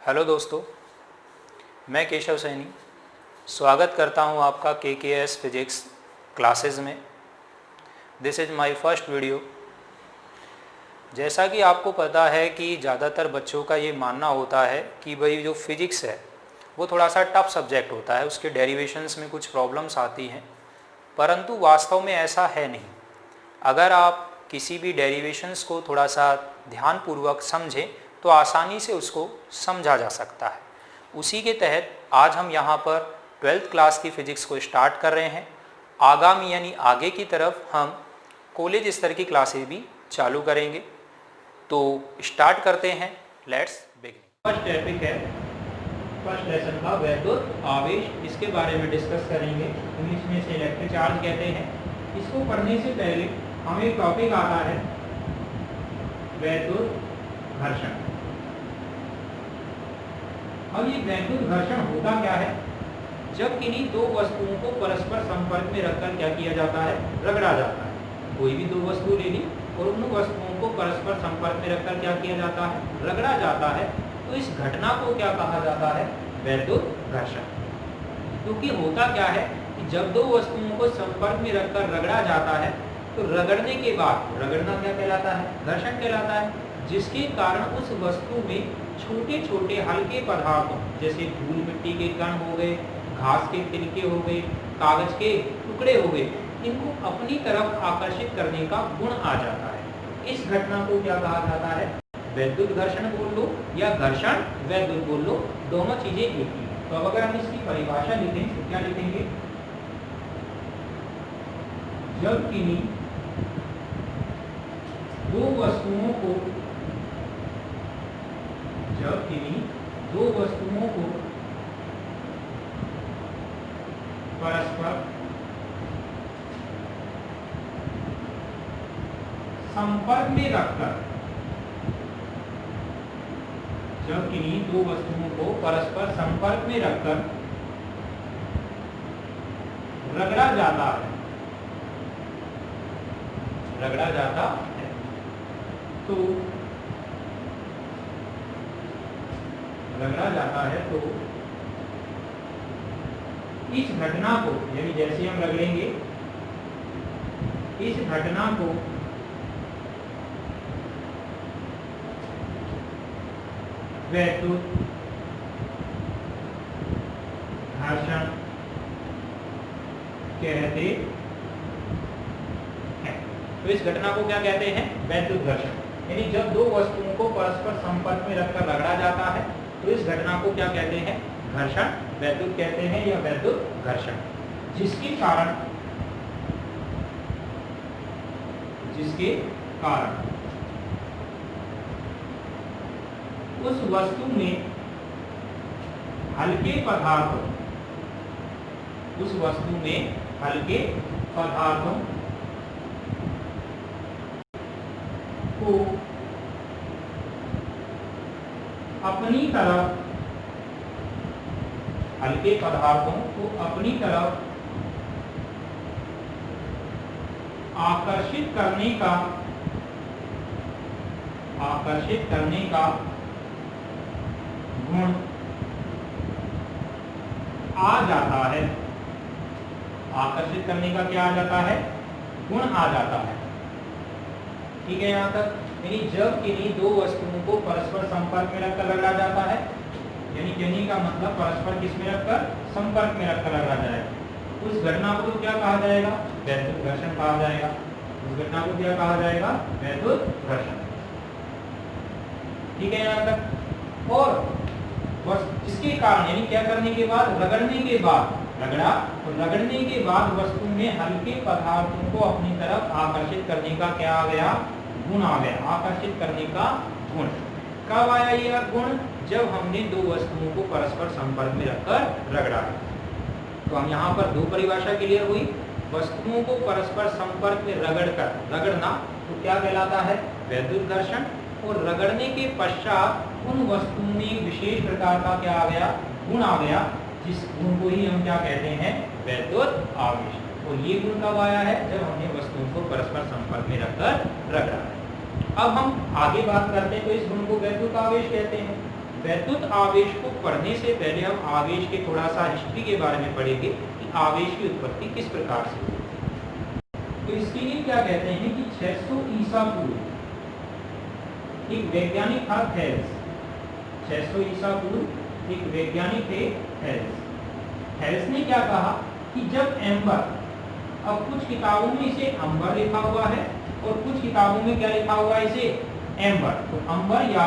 Hello दोस्तों, मैं केशव सैनी स्वागत करता हूं आपका KKS फिजिक्स क्लासेस में। This is my first video. जैसा कि आपको पता है कि ज़्यादातर बच्चों का ये मानना होता है कि भाई जो फिज़िक्स है वो थोड़ा सा टफ सब्जेक्ट होता है, उसके डेरिवेशंस में कुछ प्रॉब्लम्स आती हैं, परंतु वास्तव में ऐसा है नहीं। अगर आप किसी भी डेरिवेशंस को थोड़ा सा ध्यानपूर्वक समझें तो आसानी से उसको समझा जा सकता है। उसी के तहत आज हम यहाँ पर 12th क्लास की फ़िज़िक्स को स्टार्ट कर रहे हैं। आगामी यानी आगे की तरफ हम कॉलेज स्तर की क्लासेस भी चालू करेंगे। तो स्टार्ट करते हैं, लेट्स बिगिन। फर्स्ट टॉपिक है फर्स्ट लेसन का वैद्युत आवेश, इसके बारे में डिस्कस करेंगे। इंग्लिश में इसे इलेक्ट्रिक चार्ज कहते हैं। इसको पढ़ने से पहले हमें एक टॉपिक आता है वैद्युत घर्षण। अब ये वैद्युत घर्षण होता क्या है? जब किन्हीं दो वस्तुओं को परस्पर संपर्क में रखकर क्या किया जाता है? रगड़ा जाता है। कोई भी दो वस्तु ले ली और उन वस्तुओं को परस्पर संपर्क में रखकर क्या किया जाता है? रगड़ा जाता है। तो इस घटना को क्या कहा जाता है? वैद्युत घर्षण। क्योंकि होता क्या है कि जब दो वस्तुओं को संपर्क में रखकर रगड़ा जाता है तो रगड़ने के बाद, रगड़ना क्या कहलाता है? घर्षण कहलाता है, जिसके कारण उस वस्तु में छोटे छोटे हल्के पदार्थों जैसे धूल मिट्टी के कण हो गए, घास के तिनके हो गए, कागज के टुकड़े हो गए, इनको अपनी तरफ आकर्षित करने का गुण आ जाता है। इस घटना को क्या कहा जाता है? वैद्युत घर्षण बोल लो या घर्षण वैद्युत बोल लो, दोनों चीजें एक ही हैं। तो अब अगर हम इसकी परिभाषा लिखें तो क्या लिखेंगे? जब किन्हीं दो वस्तुओं को परस्पर संपर्क में रखकर, जब किन्हीं दो वस्तुओं को परस्पर संपर्क में रखकर रगड़ा जाता है, तो इस घटना को, यानी जैसे हम रगड़ेंगे, इस घटना को वैद्युत घर्षण कहते हैं। तो इस घटना को क्या कहते हैं? वैद्युत घर्षण। यानी जब दो वस्तुओं को परस्पर संपर्क में रखकर रगड़ा जाता है तो इस घटना को क्या कहते हैं? घर्षण वैद्युत कहते हैं या वैद्युत घर्षण। जिसके कारण उस वस्तु में हल्के पदार्थों को अपनी तरफ आकर्षित करने का गुण आ जाता है। आकर्षित करने का क्या आ जाता है? गुण आ जाता है। ठीक है यहाँ तक? यानी जब किन्हीं दो वस्तुओं को परस्पर संपर्क में रखकर रगड़ा जाता है, यानी कहने का मतलब परस्पर किस में रखकर? संपर्क में रखकर रगड़ा जाएगा, उस घटना को क्या कहा जाएगा? वैद्युत घर्षण कहा जाएगा। उस घटना को क्या कहा जाएगा? वैद्युत घर्षण। ठीक है यहाँ तक? और बस इसके कारण, यानी क्या करने के बाद? रगड़ने के बाद, रगड़ा और रगड़ने के बाद वस्तु में हल्के पदार्थों को अपनी तरफ आकर्षित करने का क्या आ गया? गुण आ गया। आकर्षित करने का गुण कब आया ये गुण? जब हमने दो वस्तुओं को परस्पर संपर्क में रखकर रगड़ा। तो हम यहाँ पर दो परिभाषा क्लियर हुई। वस्तुओं को परस्पर संपर्क में रगड़ना तो क्या कहलाता है? वैद्युत घर्षण। और रगड़ने के पश्चात उन वस्तुओं में विशेष प्रकार का क्या आ गया? गुण आ गया, जिस गुण को ही हम क्या कहते हैं? वैद्युत आवेश। और ये गुण कब आया है? जब हमने वस्तुओं को परस्पर संपर्क में रखकर रगड़ा है। अब हम आगे बात करते हैं तो इस गुण को वैद्युत आवेश कहते हैं। वैद्युत आवेश को पढ़ने से पहले हम आवेश के थोड़ा सा हिस्ट्री के बारे में पढ़ेंगे कि आवेश की उत्पत्ति किस प्रकार से हुई। तो इसके लिए क्या कहते हैं कि 600 ईसा पूर्व एक वैज्ञानिक था थेल्स। 600 ईसा पूर्व एक वैज्ञानिक थे थेल्स। थेल्स ने क्या कहा कि जब एम्बर, अब कुछ किताबों में इसे अंबर लिखा हुआ है और कुछ किताबों में क्या लिखा हुआ है इसे एम्बर, तो अंबर या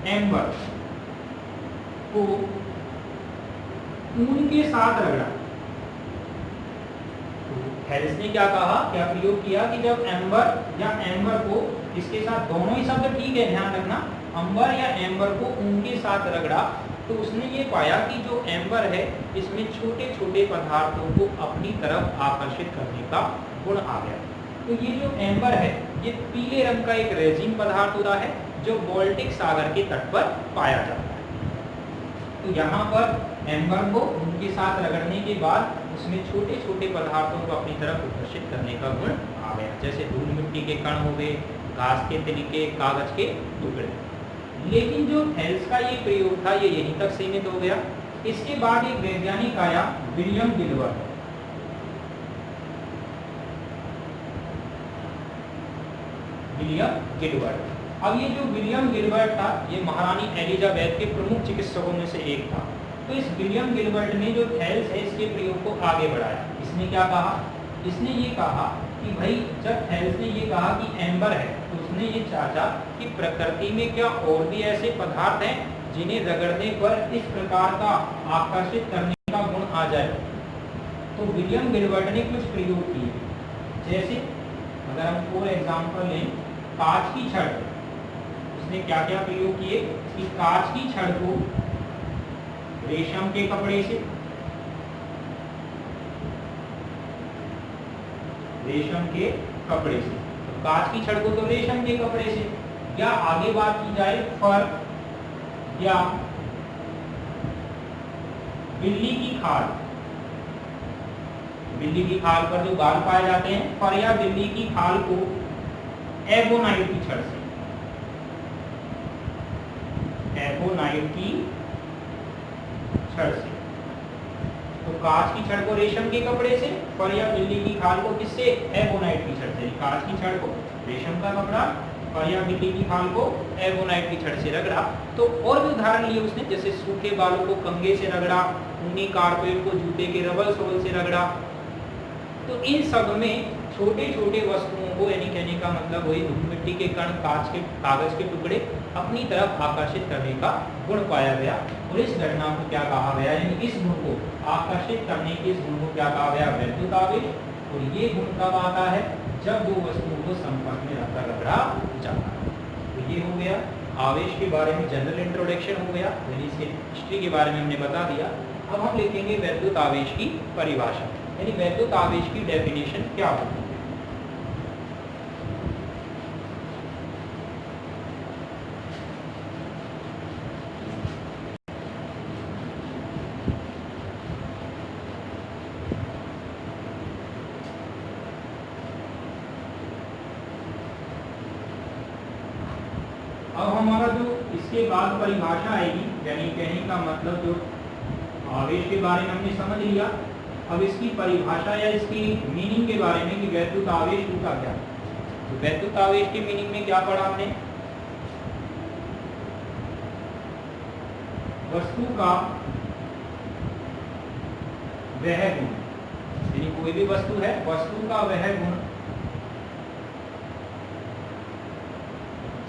एम्बर को ऊन के साथ रगड़ा। थेल्स ने क्या कहा, क्या प्रयोग किया कि जब एम्बर या एम्बर को, इसके साथ दोनों ही शब्द ठीक है ध्यान रखना, अंबर या एम्बर को ऊन के साथ रगड़ा, तो उसने ये पाया कि जो एम्बर है इसमें छोटे छोटे पदार्थों को अपनी तरफ आकर्षित करने का गुण आ गया। तो ये जो एम्बर है ये पीले रंग का एक रेजिन पदार्थ होता है जो बाल्टिक सागर के तट पर पाया जाता है। तो यहाँ पर एम्बर को उनके साथ रगड़ने के बाद उसमें छोटे छोटे पदार्थों को अपनी तरफ आकर्षित करने का गुण आ गया, जैसे धूल मिट्टी के कण हो गए, घास के तिनके, कागज के टुकड़े। लेकिन जो थेल्स का ये प्रयोग था ये यहीं तक सीमित हो गया। इसके बाद एक वैज्ञानिक आया विलियम गिलबर्ट। William Gilbert. अब ये जो विलियम गिलबर्ट था ये महारानी एलिजाबेथ के प्रमुख चिकित्सकों में से एक था। तो इस विलियम गिलबर्ट ने जो थेल्स है इसके प्रयोग को आगे बढ़ाया। इसने क्या कहा, इसने ये कहा कि भाई जब थेल्स ने ये कहा कि एम्बर है तो उसने ये चाहा कि प्रकृति में क्या और भी ऐसे पदार्थ हैं जिन्हें रगड़ने पर इस प्रकार का आकर्षित करने का गुण आ जाए। तो विलियम गिलबर्ट ने कुछ प्रयोग किए, जैसे अगर हम फॉर एग्जाम्पल लें कांच की छड़। उसने क्या क्या प्रयोग किए कि कांच की छड़ को रेशम के कपड़े से, रेशम के कपड़े से, तो कांच की छड़ को तो रेशम के कपड़े से, या आगे बात की जाए फर या बिल्ली की खाल। बिल्ली की खाल पर जो बाल पाए जाते हैं, फर या बिल्ली की खाल को एबोनाइट की छड़ से, एबोनाइट की छड़ से, तो कांच की छड़ को रेशम के कपड़े से, फर या बिल्ली की खाल को किससे, एबोनाइट की छड़ से। कांच की छड़ को रेशम का कपड़ा, फर या बिल्ली की खाल को एबोनाइट की छड़ से रगड़ा। तो और भी उदाहरण लिए उसने, जैसे सूखे बालों को कंघे से रगड़ा, ऊनी कारपेट को जूते के रबर सोल से रगड़ा। तो इन सब में छोटे छोटे वस्तुओं को, यानी कहने का मतलब वही धूल मिट्टी के कण, कांच के, कागज के टुकड़े अपनी तरफ आकर्षित करने का गुण पाया गया। और इस घटना को क्या कहा गया, यानी इस गुण को आकर्षित करने के इस गुण को क्या कहा गया, वैद्युत आवेश। और ये गुण कब आता है, जब दो वस्तुओं को संपर्क में रखकर रगड़ा जाता है। तो ये हो गया आवेश के बारे में जनरल इंट्रोडक्शन हो गया, यानी इसके हिस्ट्री के बारे में हमने बता दिया। अब हम लिखेंगे वैद्युत आवेश की परिभाषा, यानी वैद्युत आवेश की डेफिनेशन क्या होती है। अब हमारा जो इसके बाद परिभाषा आएगी, यानी कहने का मतलब जो आवेश के बारे में हमने समझ लिया, अब इसकी परिभाषा या इसकी मीनिंग के बारे में कि वैद्युत आवेश होता क्या। तो वैद्युत आवेश की मीनिंग में क्या पढ़ा हमने, वस्तु का वह गुण, यानी कोई भी वस्तु है, वस्तु का वह गुण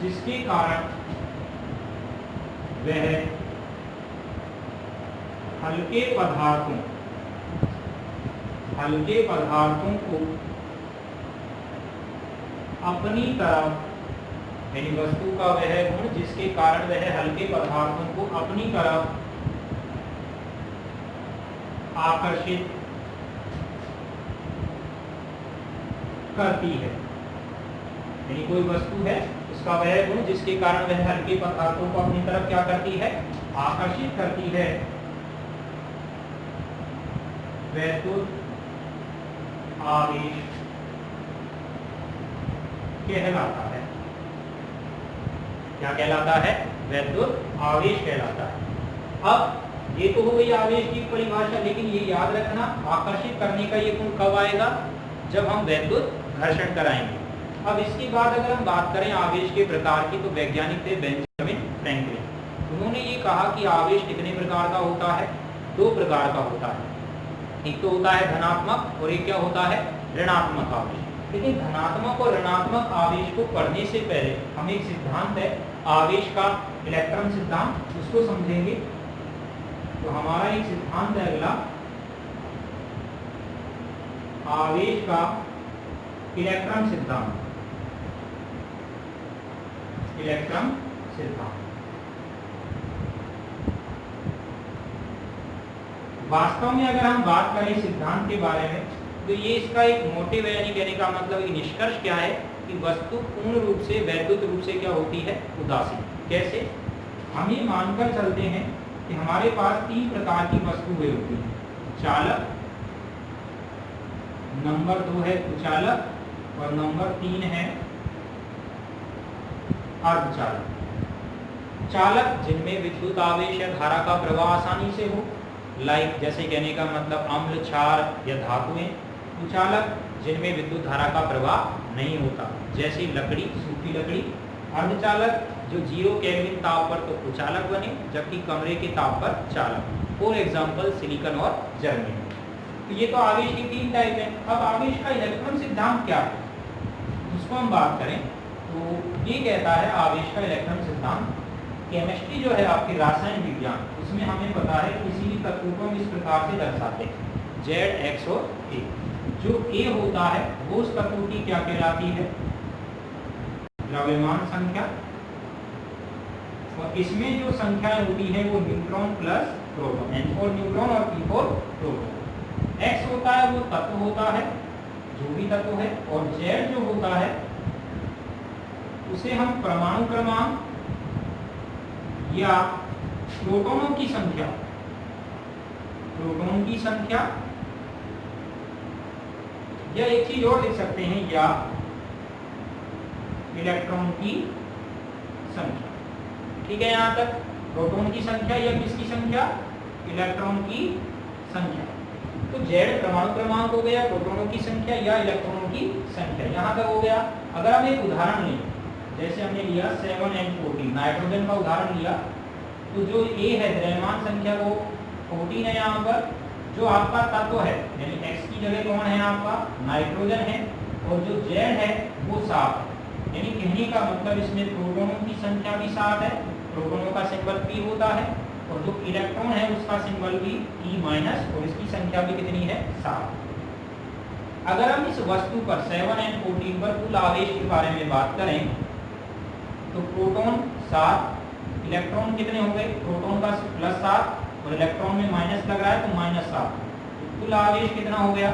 जिसके कारण वह हल्के पदार्थों को अपनी तरफ, यानी वस्तु का वह गुण जिसके कारण वह हल्के पदार्थों को अपनी तरफ आकर्षित करती है। यानी कोई वस्तु है, उसका वह गुण जिसके कारण वह हल्के पदार्थों को अपनी तरफ क्या करती है, आकर्षित करती है, वैद्युत आवेश कहलाता है। क्या कहलाता है? वैद्युत आवेश कहलाता है। अब ये तो हो गई आवेश की परिभाषा, लेकिन ये याद रखना आकर्षित करने का ये गुण कब आएगा? जब हम वैद्युत घर्षण कराएंगे। अब इसके बाद अगर हम बात करें आवेश के प्रकार की, तो वैज्ञानिक थे बेंजामिन फ्रैंकलिन। उन्होंने ये कहा कि आवेश कितने प्रकार का होता है? 2 प्रकार का होता है। एक तो होता है धनात्मक और एक क्या होता है? ऋणात्मक आवेश। लेकिन धनात्मक और ऋणात्मक आवेश को पढ़ने से पहले हम एक सिद्धांत है आवेश का, इलेक्ट्रॉन सिद्धांत, उसको समझेंगे। तो हमारा एक सिद्धांत है अगला, आवेश का इलेक्ट्रॉन सिद्धांत। इलेक्ट्रॉन सिद्धांत वास्तव में अगर हम बात करें सिद्धांत के बारे में, तो ये इसका एक मोटिव है, यानी कहने का मतलब एक निष्कर्ष क्या है कि वस्तु पूर्ण रूप से वैद्युत रूप से क्या होती है? उदासीन। कैसे? हम ये मानकर चलते हैं कि हमारे पास 3 प्रकार की वस्तुएं होती हैं। चालक, नंबर 2 है कुचालक, और नंबर 3 है अर्धचालक। चालक जिनमें विद्युत आवेश या धारा का प्रवाह आसानी से हो, लाइक जैसे कहने का मतलब अम्ल, क्षार या धातुएं। कुचालक जिनमें विद्युत धारा का प्रवाह नहीं होता, जैसे लकड़ी, सूखी लकड़ी। अर्धचालक जो 0 केल्विन ताप पर तो कुचालक बने, जबकि कमरे के ताप पर चालक। फॉर एग्जाम्पल सिलिकॉन और जर्मेनियम। तो ये तो आवेश की 3 टाइप है। अब आवेश का इलेक्ट्रॉन सिद्धांत क्या है, उसको हम बात करें तो ये कहता है आवेश का इलेक्ट्रॉन सिद्धांत, केमिस्ट्री जो है आपकी रासायनिक विज्ञान, उसमें हमें पता है किसी भी तत्व को हम इस प्रकार से दर्शाते हैं, Z, X और A। जो A होता है वो उस तत्व की क्या कहलाती है? द्रव्यमान संख्या। और इसमें जो संख्याएं होती है वो neutron plus proton, N for neutron और P फॉर प्रोटॉन। X होता है वो तत्व होता है, जो भी तत्व है, और Z जो होता है उसे हम परमाणु क्रमांक या प्रोटॉनों की संख्या, प्रोटॉन की संख्या, या एक चीज और लिख सकते हैं, या इलेक्ट्रॉन की संख्या। ठीक है, यहां तक प्रोटॉन की संख्या या किसकी संख्या? इलेक्ट्रॉन की संख्या। तो Z परमाणु क्रमांक हो गया, प्रोटॉनों की संख्या या इलेक्ट्रॉनों की संख्या, यहां तक हो गया। अगर हम एक उदाहरण लें, जैसे हमने लिया 7N14, नाइट्रोजन का उदाहरण लिया, तो जो A है द्रव्यमान संख्या वो 14 है यहाँ पर। जो आपका तत्व है यानी X की जगह कौन है आपका? नाइट्रोजन है, और जो Z है वो 7 है। यानी कहने का मतलब इसमें प्रोटॉनों की संख्या भी 7 है, प्रोटॉनों का सिंबल P होता है, और जो इलेक्ट्रॉन है उसका सिंबल भी E-, और इसकी संख्या भी कितनी है? 7। अगर हम इस वस्तु पर 7N14 पर कुल आवेश के बारे में बात करें, तो प्रोटॉन 7, इलेक्ट्रॉन कितने हो गए? प्रोटॉन का +7 और इलेक्ट्रॉन में माइनस लग रहा है तो -7। कुल आवेश कितना हो गया?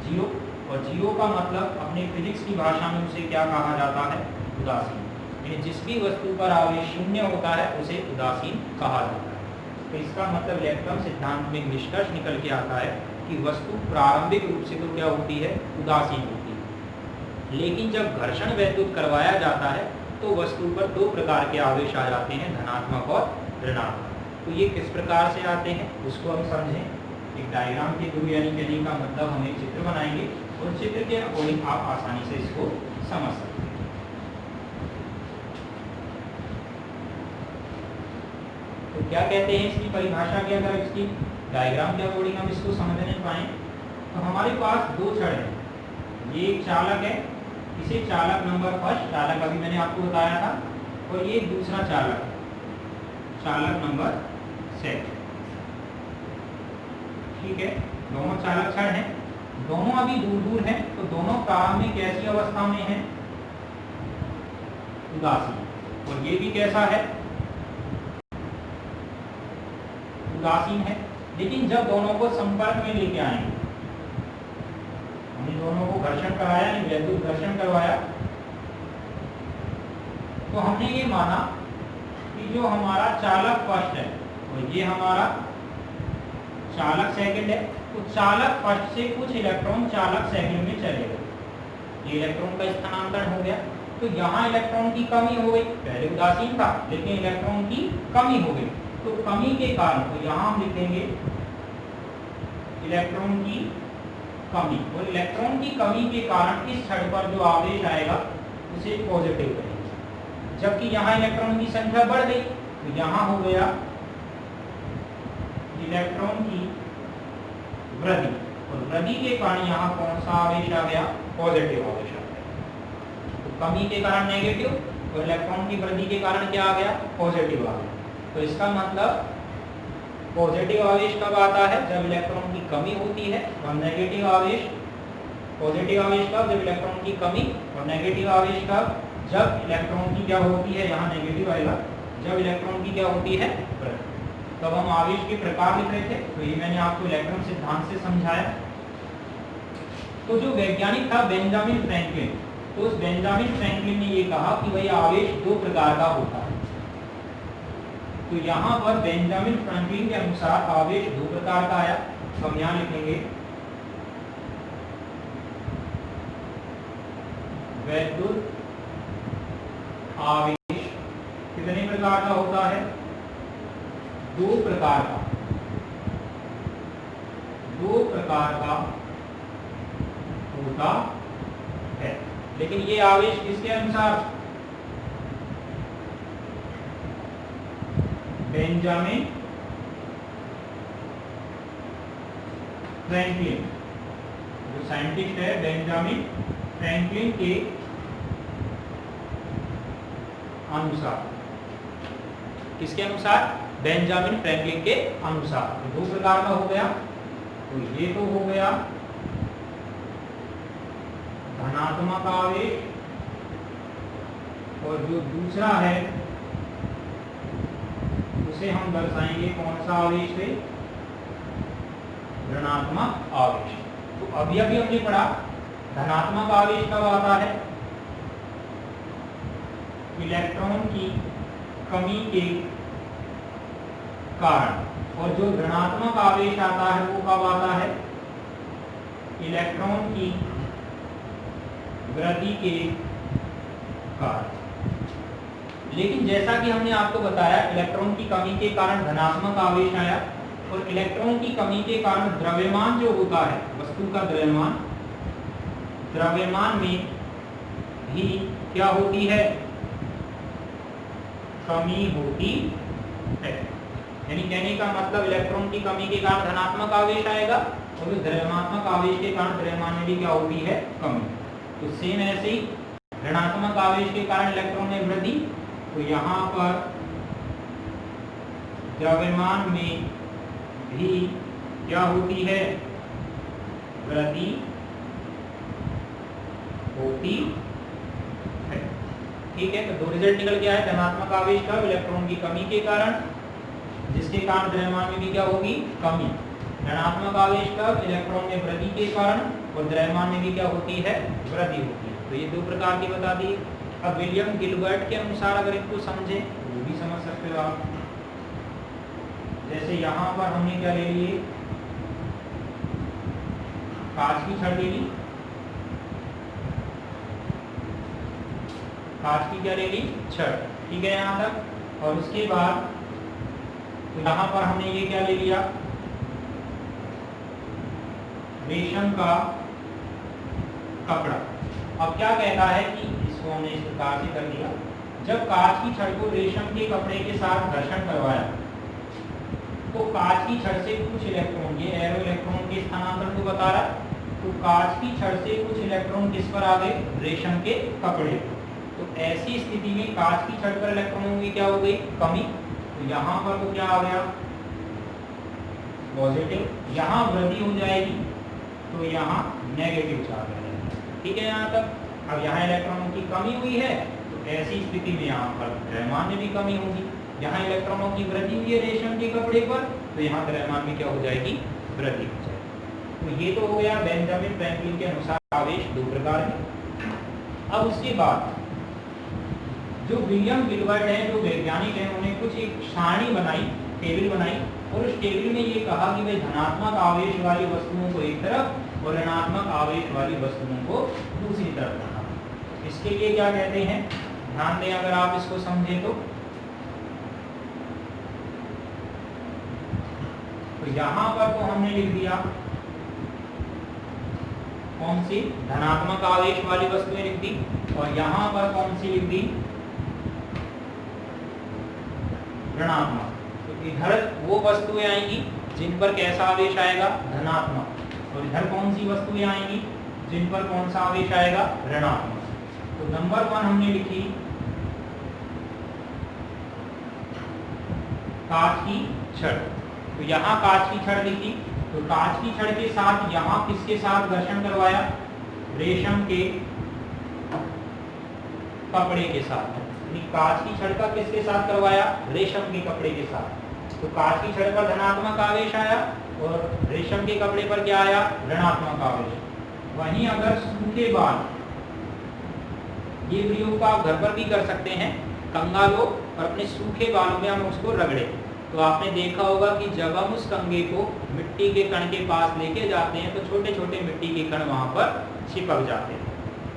0। और 0 का मतलब अपने फिजिक्स की भाषा में उसे क्या कहा जाता है? उदासीन। यानी जिस भी वस्तु पर आवेश 0 होता है उसे उदासीन कहा जाता है। तो इसका मतलब इलेक्ट्रॉन सिद्धांत में निष्कर्ष निकल के आता है कि वस्तु प्रारंभिक रूप से तो क्या होती है? उदासीन होती है। लेकिन जब घर्षण वैद्युत करवाया जाता है तो वस्तु पर 2 प्रकार के आवेश आ जाते हैं, धनात्मक और ऋणात्मक। तो ये किस प्रकार से आते हैं उसको हम समझें। एक डायग्राम के थ्रू, यानी कहने का मतलब हम एक चित्र बनाएंगे और चित्र के अकॉर्डिंग आप आसानी से इसको समझ सकते हैं। तो क्या कहते हैं इसकी परिभाषा के, अगर इसकी डायग्राम के अकॉर्डिंग हम इसको समझने पाएँ तो हमारे पास 2 छड़ हैं। ये एक चालक है, इसे चालक नंबर 1 चालक अभी मैंने आपको बताया था, और ये दूसरा चालक, चालक नंबर 2। ठीक है, दोनों चालक छड़ हैं, दोनों अभी दूर दूर हैं, तो दोनों प्रारंभिक कैसी अवस्था में हैं? उदासीन। और ये भी कैसा है? उदासीन है। लेकिन जब दोनों को संपर्क में लेके आएंगे, हमने दोनों को घर्षण कराया, नहीं वैद्युत घर्षण करवाया, तो हमने ये माना कि जो हमारा चालक फर्स्ट है और ये हमारा चालक सेकंड है, तो चालक फर्स्ट से कुछ इलेक्ट्रॉन चालक सेकंड में चले गए, ये इलेक्ट्रॉन का स्थानांतरण हो गया। तो यहाँ इलेक्ट्रॉन की कमी हो गई, पहले उदासीन था लेकिन इलेक्ट्रॉन की कमी हो गई, तो कमी के कारण, तो यहाँ हम लिखेंगे इलेक्ट्रॉन की कमी, और इलेक्ट्रॉन की कमी के कारण इस छड़ पर जो आवेश आएगा उसे पॉजिटिव करेंगे। जबकि यहाँ इलेक्ट्रॉन की संख्या बढ़ गई, तो यहाँ हो गया इलेक्ट्रॉन की वृद्धि, और वृद्धि के कारण यहाँ कौन सा आवेश आ गया, पॉजिटिव आवेश आ गया। तो कमी के कारण नेगेटिव और इलेक्ट्रॉन की वृद्धि के कारण क्या आ गया, पॉजिटिव आ गया। तो इसका मतलब पॉजिटिव आवेश कब आता है, जब इलेक्ट्रॉन की कमी होती है, और नेगेटिव आवेश, पॉजिटिव आवेश कब, जब इलेक्ट्रॉन की कमी, और नेगेटिव आवेश कब, जब इलेक्ट्रॉन की क्या होती है, यहाँ नेगेटिव आएगा, जब इलेक्ट्रॉन की क्या होती है, वृद्धि। तब हम आवेश के प्रकार लिख रहे थे, तो ये मैंने आपको इलेक्ट्रॉन सिद्धांत से समझाया। तो जो वैज्ञानिक था बेंजामिन फ्रैंकलिन, तो उस बेंजामिन फ्रैंकलिन ने ये कहा कि भाई आवेश दो प्रकार का होता है। तो यहाँ पर बेंजामिन फ्रैंकलिन के अनुसार आवेश दो प्रकार का आया, तो हम यहाँ लिखेंगे वैद्युत आवेश कितने प्रकार का होता है, दो प्रकार का, दो प्रकार का होता है। लेकिन ये आवेश किसके अनुसार, बेंजामिन फ्रैंकलिन, जो साइंटिस्ट है बेंजामिन फ्रैंकलिन के अनुसार, किसके अनुसार, बेंजामिन फ्रैंकलिन के अनुसार। तो दो प्रकार का हो गया, तो ये तो हो गया धनात्मक आवेश, और जो दूसरा है उसे हम दर्शाएंगे कौन सा आवेश है, ऋणात्मक आवेश। तो अभी हमने पढ़ा धनात्मक आवेश कब आता है, इलेक्ट्रॉन की कमी के कारण, और जो ऋणात्मक आवेश आता है वो कब आता है, इलेक्ट्रॉन की वृद्धि के कारण। लेकिन जैसा कि हमने आपको बताया इलेक्ट्रॉन की कमी के कारण धनात्मक आवेश आया, और इलेक्ट्रॉन की कमी के कारण द्रव्यमान जो होता है, वस्तु का द्रव्यमान, द्रव्यमान में भी क्या होती है, कमी होती है। यानी कहने का मतलब इलेक्ट्रॉन की कमी के कारण धनात्मक आवेश आएगा, और उस द्रव्यमात्मक आवेश के कारण द्रव्यमान में भी क्या होती है, कमी। तो सेम ऐसे ही ऋणात्मक आवेश के कारण इलेक्ट्रॉन में वृद्धि, तो यहाँ पर द्रव्यमान में भी क्या होती है, वृद्धि होती है। ठीक है, तो दो रिजल्ट निकल गया है, धनात्मक आवेश का इलेक्ट्रॉन की कमी के कारण, जिसके कारण द्रव्यमान में भी क्या होगी, कमी। ऋणात्मक आवेश का इलेक्ट्रॉन में वृद्धि के कारण, और द्रव्यमान में भी क्या होती है, वृद्धि होती है। तो ये दो प्रकार की बता दी। अब विलियम गिलबर्ट के अनुसार अगर इनको समझे वो भी समझ सकते हो आप। जैसे यहाँ पर हमने क्या ले लिए, कांच की छड़ ले ली, कांच की क्या ले ली, छड़, ठीक है यहाँ तक। और उसके बाद तो यहाँ पर हमने ये क्या ले लिया, रेशम का कपड़ा। अब क्या कहता है कि इसको हमने इस प्रकार से कर दिया, जब कांच की छड़ को रेशम के कपड़े के साथ घर्षण करवाया, तो कांच की छड़ से कुछ इलेक्ट्रॉन, ये एरो इलेक्ट्रॉन के स्थानांतरण को बता रहा है, तो कांच की छड़ से कुछ इलेक्ट्रॉन किस पर आ गए, रेशम के कपड़े। तो ऐसी स्थिति में कांच की छड़ पर इलेक्ट्रॉनों की क्या हो गई, कमी। तो यहाँ पर तो क्या आ गया, पॉजिटिव, यहाँ वृद्धि हो जाएगी तो यहाँ नेगेटिव चार्ज आ जाएगा। ठीक है यहाँ तक। अब यहाँ इलेक्ट्रॉनों की कमी हुई है, तो ऐसी स्थिति में यहाँ पर द्रव्यमान में भी कमी होगी। यहाँ इलेक्ट्रॉनों की वृद्धि हुई है रेशम के कपड़े पर, तो यहाँ द्रव्यमान में क्या हो जाएगी, वृद्धि हो जाएगी। तो ये तो हो गया बेंजामिन फ्रैंकलिन के अनुसार आवेश दो प्रकार है। अब उसके बाद जो विलियम गिलबर्ट है, जो वैज्ञानिक है, उन्होंने कुछ एक सारणी बनाई, टेबल बनाई, और उस टेबल में ये कहा कि भाई धनात्मक आवेश वाली वस्तुओं को एक तरफ और ऋणात्मक आवेश वाली वस्तुओं को दूसरी तरफ रखा। इसके लिए क्या कहते हैं, ध्यान दें अगर आप इसको समझें तो यहाँ पर तो हमने लिख दिया कौन सी धनात्मक आवेश वाली वस्तुएं लिख दी, और यहाँ पर कौन सी लिख दी ऋणात्मक। तो इधर वो वस्तुएं आएंगी जिन पर कैसा आवेश आएगा धनात्मक, और इधर कौन सी वस्तुएं आएंगी जिन पर कौन सा आवेश आएगा ऋणात्मक। तो नंबर 1 हमने लिखी कांच की छड़, तो यहाँ कांच की छड़ लिखी, तो कांच की छड़ के साथ यहाँ किसके साथ घर्षण करवाया, रेशम के कपड़े के साथ। कांच की छड़ का किसके साथ करवाया, रेशम के कपड़े के साथ। तो कांच की छड़ पर धनात्मक आवेश आया और रेशम के कपड़े पर क्या आया ऋणात्मक आवेश। वहीं अगर सूखे बाल, ये प्रयोग आप घर पर भी कर सकते हैं, कंघा लो और अपने सूखे बालों में हम उसको रगड़े, तो आपने देखा होगा कि जब हम उस कंघे को मिट्टी के कण के पास लेके जाते हैं तो छोटे छोटे मिट्टी के कण वहां पर चिपक जाते हैं।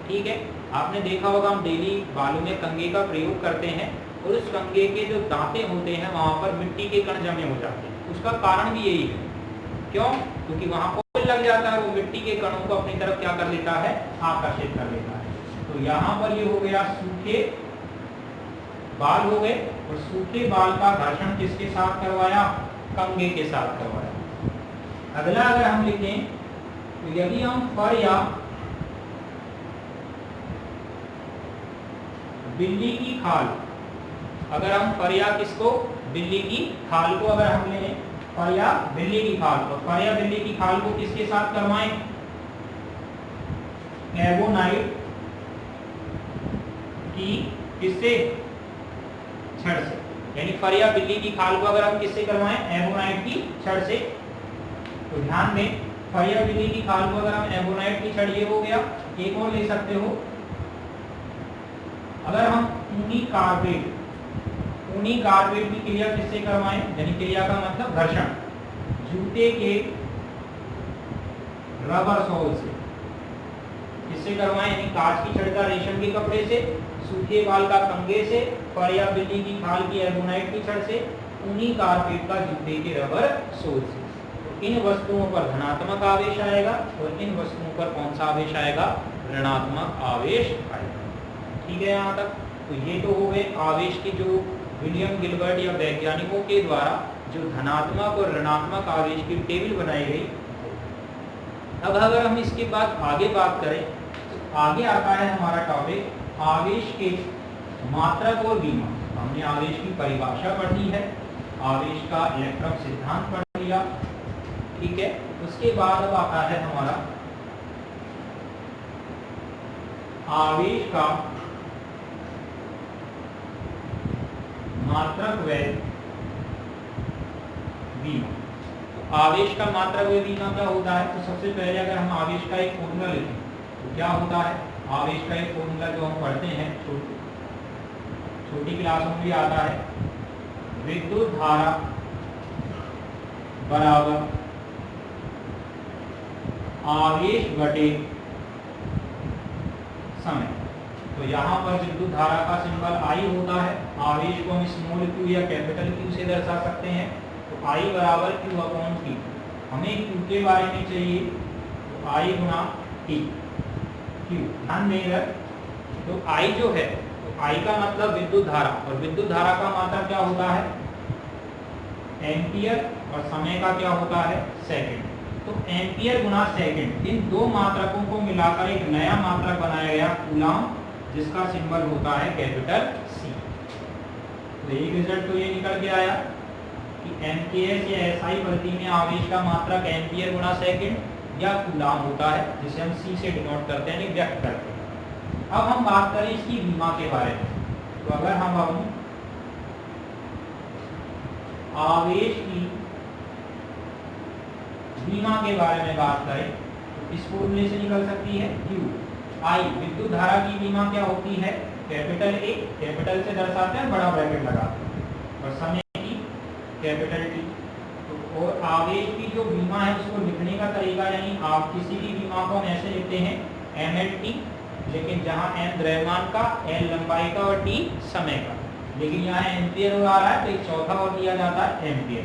ठीक है, आपने देखा होगा हम डेली बालों में कंघे का प्रयोग करते हैं और उस कंघे के जो दांते होते हैं वहां पर मिट्टी के कण जमे हो जाते हैं। उसका कारण भी यही है, क्यों, क्योंकि वहां पर लग जाता है, वो मिट्टी के कणों को अपनी तरफ क्या कर लेता है, आकर्षित कर लेता है। तो यहाँ पर ये हो गया सूखे बाल हो गए, और सूखे बाल का घर्षण किसके साथ करवाया, कंघे के साथ करवाया। अगला अगर हम लिखें तो यदि हम फर या बिल्ली की खाल, अगर हम फर या किसको, बिल्ली की खाल को अगर हम लें, फर या बिल्ली की खाल, तो फर या बिल्ली की खाल को किसके साथ करवाएं, एबोनाइट की किससे, छड़ से। यानी फर या बिल्ली की खाल को अगर हम किससे करवाएं, एबोनाइट की छड़ से। तो ध्यान दें, फर या बिल्ली की खाल को अगर हम एबोनाइट की छड़, ये हो गया। एक और ले सकते हो, अगर हम ऊनी कारपेट की क्रिया किससे करवाएं, यानी क्रिया का मतलब घर्षण, जूते के रबर सोल से किससे करवाएं, यानी कांच की छड़ का रेशम के कपड़े से, सूखे बाल का कंघे से, फर या बिल्ली की खाल की एबोनाइट की छड़ से, ऊनी कारपेट का जूते के रबर सोल से। तो इन वस्तुओं पर धनात्मक आवेश आएगा और इन वस्तुओं पर कौन सा आवेश आएगा, ऋणात्मक आवेश आएगा। ठीक है यहाँ तक। तो ये तो हो गए आवेश की जो विलियम गिलबर्ट या वैज्ञानिकों के द्वारा जो धनात्मक और ऋणात्मक आवेश की टेबल बनाई गई। अब अगर हम इसके बाद आगे बात करें तो आगे आता है हमारा टॉपिक आवेश के मात्रक और विमा। हमने आवेश की परिभाषा पढ़ ली है, आवेश का इलेक्ट्रॉन सिद्धांत पढ़ लिया। ठीक है, उसके बाद अब आता है हमारा आवेश का मात्रक व विमा। तो आवेश का मात्रक व विमा क्या होता है, तो सबसे पहले अगर हम आवेश का एक फॉर्मूला लिखें तो क्या होता है, आवेश का एक फॉर्मूला जो हम पढ़ते हैं छोटी क्लासों में भी आता है, विद्युत धारा बराबर आवेश बटे समय। तो यहाँ पर विद्युत धारा का सिंबल आई होता है, आवेश को हम स्मॉल क्यू या कैपिटल क्यू से दर्शा सकते हैं। तो आई बराबर क्यू अपॉन टी, हमें क्यू के बारे में चाहिए, तो आई गुना टी, क्यू ध्यान देंगे। तो आई जो है, तो आई का मतलब विद्युत धारा, और विद्युत धारा का मात्रक क्या होता है, एम्पियर, और समय का क्या होता है, सेकंड। तो एम्पियर गुना सेकंड, इन दो मात्रकों को मिलाकर एक नया मात्रक बनाया गया कूलाम, जिसका सिंबल होता है कैपिटल सी। तो एक रिजल्ट तो ये निकल के आया कि एमकेएस या एसआई भर्ती में आवेश का मात्रक एम्पियर गुना सेकंड या कूलाम होता है, जिसे हम सी से डिनोट करते हैं, व्यक्त करते हैं। अब हम बात करें इसकी विमा के बारे में। तो अगर हम आवेश की विमा के बारे में बात करें तो इस फॉर्मूले से निकल सकती है Q I। विद्युत धारा की विमा क्या होती है, कैपिटल ए, कैपिटल से दर्शाते हैं, बड़ा ब्रैकेट लगाते हैं, और समय की कैपिटल टी। तो और आवेश की जो विमा है उसको लिखने का तरीका, यानी आप किसी भी विमा को हम ऐसे लिखते हैं MLT लेकिन जहाँ m द्रव्यमान का, l लंबाई का और t समय का, लेकिन यहाँ एम्पियर आ रहा है तो एक चौथा और दिया जाता है एम्पियर।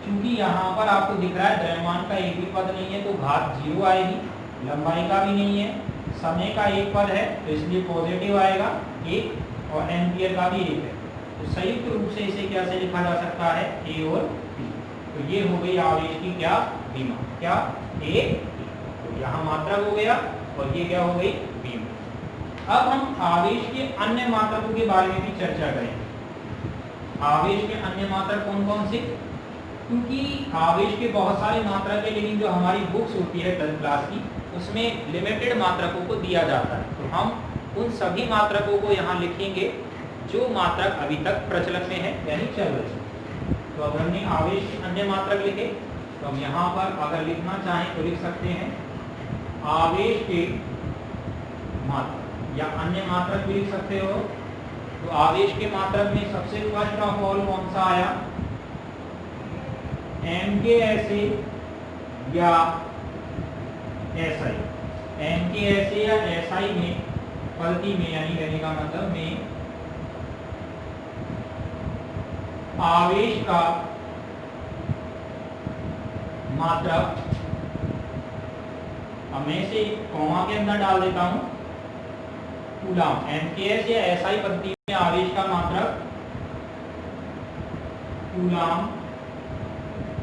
क्योंकि यहाँ पर आपको दिख रहा है द्रव्यमान का एक भी पद नहीं है तो घात 0 आएगी, लंबाई का भी नहीं है, समय का एक पद है तो इसलिए पॉजिटिव आएगा 1, और एम्पियर का भी 1 है। तो संयुक्त रूप से इसे कैसे लिखा जा सकता है, ए और पी। तो ये हो गई आवेश की क्या, विमा, क्या ए, तो यहाँ मात्रक हो गया और ये क्या हो गई, विमा। अब हम आवेश के अन्य मात्रकों के बारे में भी चर्चा करेंगे। आवेश के अन्य मात्रक कौन कौन से, क्योंकि आवेश के बहुत सारे मात्रक है, लेकिन जो हमारी बुक्स होती है 10th क्लास की उसमें लिमिटेड मात्रकों को दिया जाता है। तो हम उन सभी मात्रकों को यहाँ लिखेंगे जो मात्रक अभी तक प्रचलन में है, यानी चल रहे हैं। तो अगर हमने आवेश के अन्य मात्रक लिखे तो हम यहाँ पर अगर लिखना चाहें तो लिख सकते हैं आवेश के मात्रक, या अन्य मात्रक भी लिख सकते हो। तो आवेश के मात्रक में सबसे फर्स्ट ऑफ ऑल कौन सा आया, एम के ऐसे या एसआई। एम के ऐसे या एसआई में पद्धति में, यानी कहने का मतलब में आवेश का मात्रक, अब मैं इसे कॉमा के अंदर डाल देता हूं, कूलाम। एमकेएस या एसआई पद्धति में आवेश का मात्रक कूलाम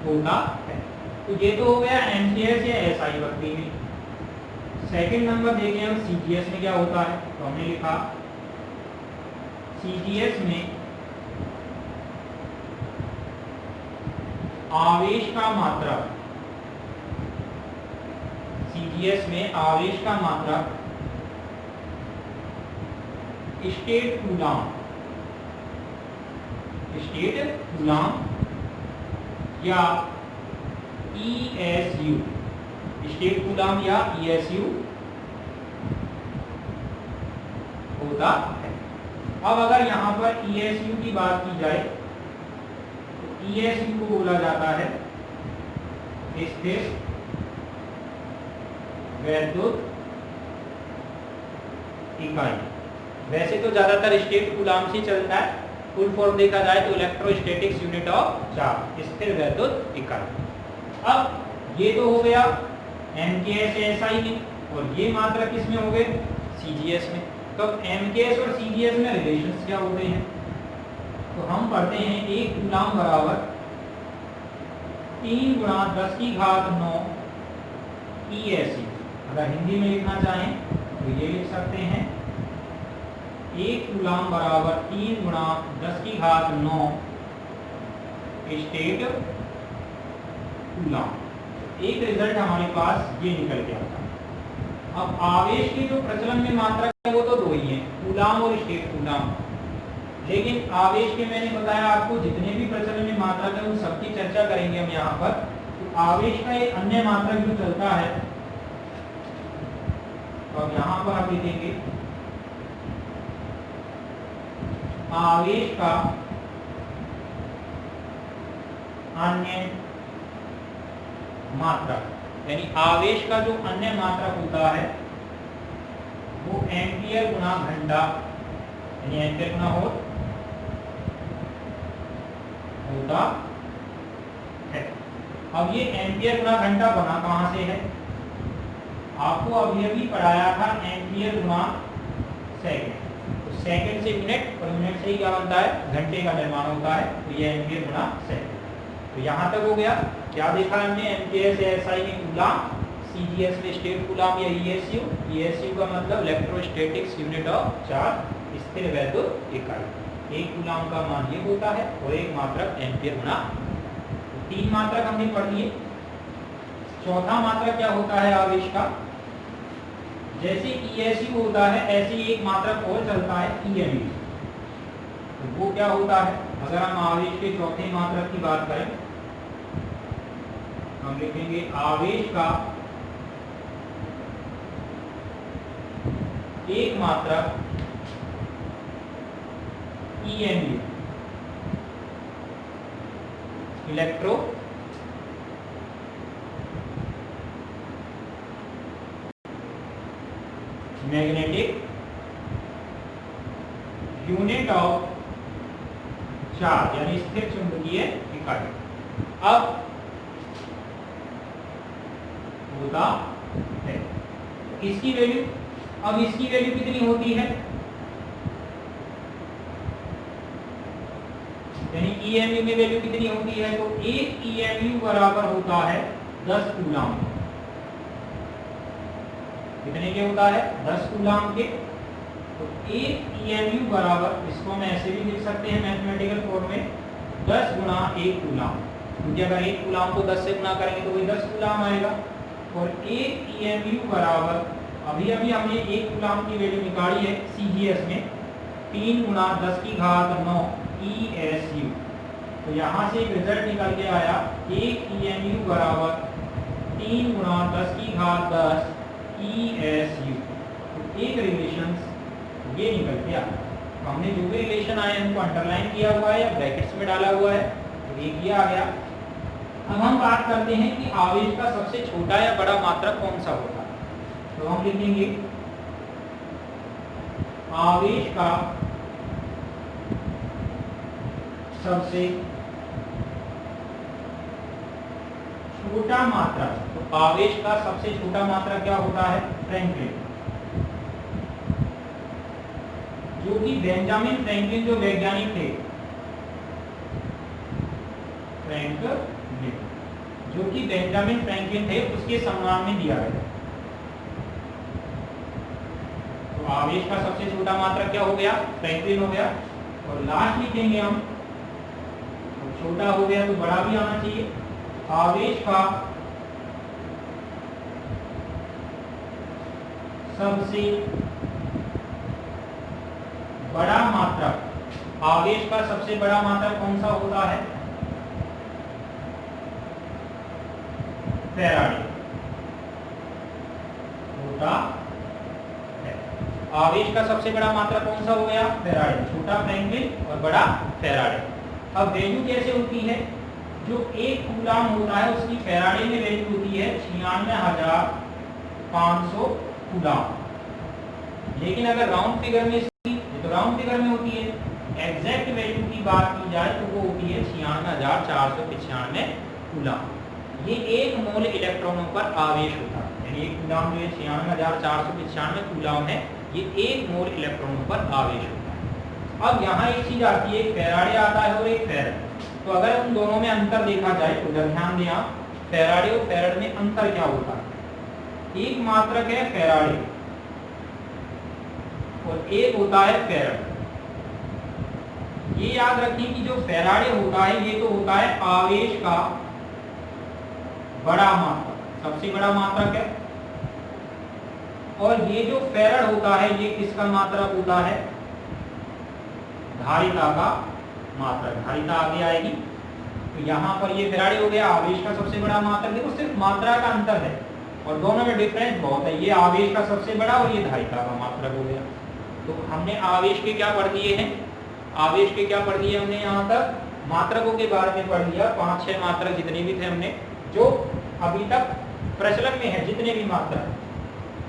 होता है। तो ये तो हो गया एमकेएस या एसआई पद्धति में। सेकंड नंबर देखें हम सीजीएस में क्या होता है, तो हमने लिखा सीजीएस में आवेश का मात्रक, सीजीएस में आवेश का मात्रक स्टेट कूलाम, स्टेट कूलाम या ईएसयू, स्टेट कूलाम या ईएसयू होता है। अब अगर यहाँ पर ईएसयू की बात की जाए तो ईएसयू को बोला जाता है स्थिर वैद्युत इकाई। वैसे तो ज्यादातर स्टेट कूलाम से चलता है, फुल फॉर्म देखा जाए तो इलेक्ट्रोस्टैटिक्स यूनिट ऑफ चार्ज, स्थिर वैद्युत इकाई। अब ये तो हो गया एमकेएस एसआई में, और ये मात्रा किस में हो गए, सीजीएस में। तो एमकेएस और सीजीएस में रिलेशंस क्या होते हैं, तो हम पढ़ते हैं 1 कूलाम बराबर 3 गुणा 10 की घात 9 ईएसयू। अगर हिंदी में लिखना चाहें तो ये लिख सकते हैं 1 कूलाम बराबर 3 गुणा 10 की घात 9 स्टेट कूलाम। एक रिजल्ट हमारे पास ये निकल के आता है। अब आवेश के जो प्रचलन में मात्रक है वो तो दो ही हैं, कूलाम और स्टेट कूलाम। लेकिन आवेश के मैंने बताया आपको जितने भी प्रचलन में मात्रक है उन सबकी चर्चा करेंगे हम यहाँ पर। तो आवेश का एक अन्य मात्रक जो चलता है, तो अब यहाँ पर आप लिखेंगे आवेश का अन्य मात्रक, यानी आवेश का जो अन्य मात्रक होता है वो एम्पियर गुना घंटा, यानी एम्पियर गुना होता है। अब ये एम्पियर गुना घंटा बना कहां से है, आपको अभी अभी पढ़ाया था एम्पियर गुना सेकंड। तो सेकंड से मिनट और मिनट से ही क्या बनता है, घंटे का निर्माण होता है। तो ये एम्पियर गुना सेकंड। तो यहाँ तक हो गया। क्या देखा हमने, एमकेएस या एसआई में कूलाम, सीजीएस में स्टेट कूलाम या ईएसयू। ईएसयू का मतलब इलेक्ट्रोस्टैटिक्स यूनिट ऑफ चार्ज, स्थिर वैद्युत इकाई। 1 कूलाम का मान ये होता है और एक मात्रक एम्पियर गुना। 3 मात्रक हमने पढ़ लिए। चौथा मात्रक क्या होता है आवेश का, जैसे ईएसयू होता है ऐसे ही एक मात्रक और चलता है ईएमयू। तो वो क्या होता है, अगर हम आवेश के चौथे मात्रक की बात करें हम लिखेंगे आवेश का एक मात्रक EMU, electro magnetic unit of charge यानी स्थिर चुंबकीय इकाई। अब होता है इसकी वैल्यू, अब इसकी वैल्यू कितनी होती है, यानी ईएमयू में वैल्यू कितनी होती है, तो एक ईएमयू बराबर होता है 10 कूलाम। कितने के होता है, 10 कूलाम के। तो एक ईएमयू बराबर, इसको हम ऐसे भी लिख सकते हैं मैथमेटिकल फॉर्म में, 10 गुना 1 कूलाम, क्योंकि अगर 1 कूलाम को 10 से गुना करेंगे तो वही 10 कूलाम आएगा। और एक ईएमयू बराबर, अभी हमने 1 कूलाम की वैल्यू निकाली है सीजीएस में, 3 गुना 10 की घात 9 ESU। तो यहाँ से एक रिजल्ट निकल के आया, एक EMU बराबर 3 गुना 10 की घात 10 ESU। तो एक रिलेशन ये निकल के आया। तो हमने जो भी रिलेशन आए उनको अंडरलाइन किया हुआ है या ब्रैकेट्स में डाला हुआ है, तो एक ये आ गया। अब हम बात करते हैं कि आवेश का सबसे छोटा या बड़ा मात्रक कौन सा होता है। तो हम लिखेंगे आवेश का सबसे छोटा मात्रक, तो आवेश का सबसे छोटा मात्रक क्या होता है, फ्रैंकलिन। जो कि बेंजामिन फ्रैंकलिन जो वैज्ञानिक थे, फ्रैंकलिन जो कि बेंजामिन फ्रैंकलिन थे, उसके सम्मान में दिया गया। तो आवेश का सबसे छोटा मात्रक क्या हो गया, फ्रैंकलिन हो गया। और लास्ट लिखेंगे हम, छोटा हो गया तो बड़ा भी आना चाहिए। आवेश का सबसे बड़ा मात्रक, आवेश का सबसे बड़ा मात्रक कौन सा होता है, फैराडे होता है। आवेश का सबसे बड़ा मात्रक कौन सा हो गया, फैराडे। छोटा फ्रैंकलिन और बड़ा फैराडे। अब वैल्यू कैसे होती है, जो 1 कूलाम होता है उसकी फैराडे में वैल्यू होती है 96,500 कूलाम। लेकिन अगर राउंड फिगर में, तो राउंड फिगर में होती है, एग्जैक्ट वैल्यू की बात की जाए तो वो होती है 96,495 कूलाम। ये 1 मोल इलेक्ट्रॉनों पर आवेश होता है, यानी 1 कूलाम जो है 96,495 कूलाम है, ये 1 मोल इलेक्ट्रॉनों पर आवेश होता है। अब यहाँ एक चीज आती है, एक फैराडे आता है और एक फैराडे। तो अगर उन दोनों में अंतर देखा जाए तो ध्यान दें आप, फैराडे और फैराड में अंतर क्या होता है, एक मात्रक है फैराडे और एक होता है फैराड। ये याद रखिए कि जो फैराडे होता है ये तो होता है आवेश का बड़ा मात्रक, सबसे बड़ा मात्रक है। और ये जो फैराड होता है ये किसका मात्रक होता है, धारिता का मात्रक। धारिता आगे आएगी। तो यहाँ पर ये फैराडे हो गया, आवेश का सबसे बड़ा मात्रक। देखो सिर्फ मात्रा का अंतर है और दोनों में डिफरेंस बहुत है। ये आवेश का सबसे बड़ा और ये धारिता का मात्रक हो गया। तो हमने आवेश के क्या पढ़ दिए हैं, आवेश के क्या पढ़ दिए हमने, यहाँ तक मात्रकों के बारे में पढ़ लिया। 5-6 मात्रक जितने भी थे हमने, जो अभी तक प्रचलन में है, जितने भी मात्रक,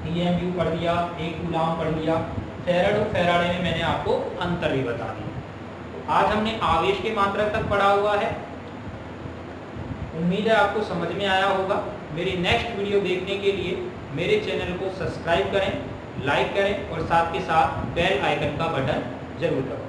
EMU पढ़ लिया, 1 कूलाम पढ़ लिया, फैराड और फैराडे में मैंने आपको अंतर भी बता दिया। तो आज हमने आवेश के मात्रक तक पढ़ा हुआ है। उम्मीद है आपको समझ में आया होगा। मेरी नेक्स्ट वीडियो देखने के लिए मेरे चैनल को सब्सक्राइब करें, लाइक करें और साथ के साथ बेल आइकन का बटन जरूर दबाएं।